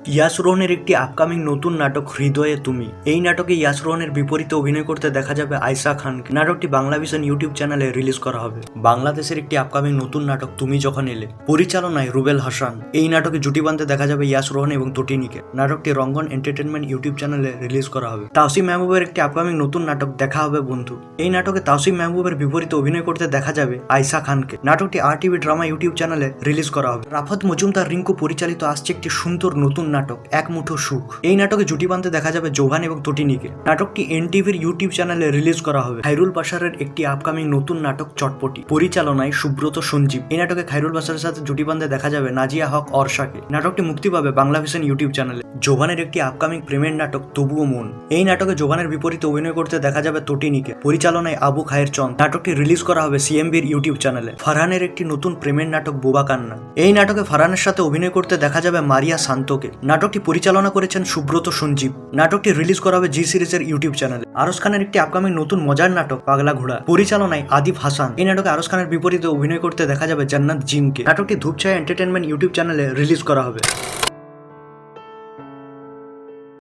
ইয়াস রোহনের একটি আপকামিং নতুন নাটক হৃদয়ে তুমি। এই নাটকে ইয়াস রোহনের বিপরীতে অভিনয় করতে দেখা যাবে আয়শা খানকে। নাটকটি বাংলাভিশন ইউটিউব চ্যানেলে রিলিজ করা হবে। বাংলাদেশের একটি আপকামিং নতুন নাটক তুমি যখন এলে, পরিচালনায় রুবেল হাসান। এই নাটকে জুটি বাঁধতে দেখা যাবে ইয়াস রোহন এবং তটিনীকে। নাটকটি রঙ্গন এন্টারটেনমেন্ট ইউটিউব চ্যানেলে রিলিজ করা হবে। তাওসিফ মেহবুবের একটি আপকামিং নতুন নাটক দেখা হবে বন্ধু। এই নাটকে তাওসিফ মেহবুবের বিপরীতে অভিনয় করতে দেখা যাবে আয়শা খানকে। নাটকটি RTV ড্রামা ইউটিউব চ্যানেলে রিলিজ করা হবে। রাফাত মজুমদার রিঙ্কু পরিচালিত আসছে একটি সুন্দর নতুন নাটক এক মুঠো সুখ। এই নাটকে জুটি বাঁধতে দেখা যাবে জোহান এবং তটিনীকে। নাটকটি NTVর ইউটিউব চ্যানেলে রিলিজ করা হবে। খায়রুল বাশারের একটি আপকামিং নতুন নাটক চটপটি, পরিচালনায় সুব্রত সঞ্জীব। এই নাটকে খায়রুল বাশারের সাথে জুটি বাঁধতে দেখা যাবে নাজিয়া হক অর্ষাকে। নাটকটি মুক্তি পাবে বাংলাভিশন ইউটিউব চ্যানেলে। জোহানের একটি আপকামিং প্রেমের নাটক তবুও মন। এই নাটকে জোহানের বিপরীতে অভিনয় করতে দেখা যাবে তটিনীকে। পরিচালনায় আবু খায়ের চন্দ। নাটকটি রিলিজ করা হবে CMBর ইউটিউব চ্যানেলে। ফারহানের একটি নতুন প্রেমের নাটক বোবা কান্না। এই নাটকে ফারহানের সাথে অভিনয় করতে দেখা যাবে মারিয়া শান্তকে। নাটকটি পরিচালনা করেছেন সুব্রত সঞ্জীব। নাটকটি রিলিজ করা হবে জি সিরিজের ইউটিউব চ্যানেলে। আরশ খানের একটি আপকামিং নতুন মজার নাটক পাগলা ঘোড়া। পরিচালনায় আদিব হাসান। এই নাটকে আরশ খানের বিপরীতে অভিনয় করতে দেখা যাবে জান্নাত জিমকে। নাটকটি ধূপছায়া এন্টারটেনমেন্ট ইউটিউব চ্যানেলে রিলিজ করা হবে।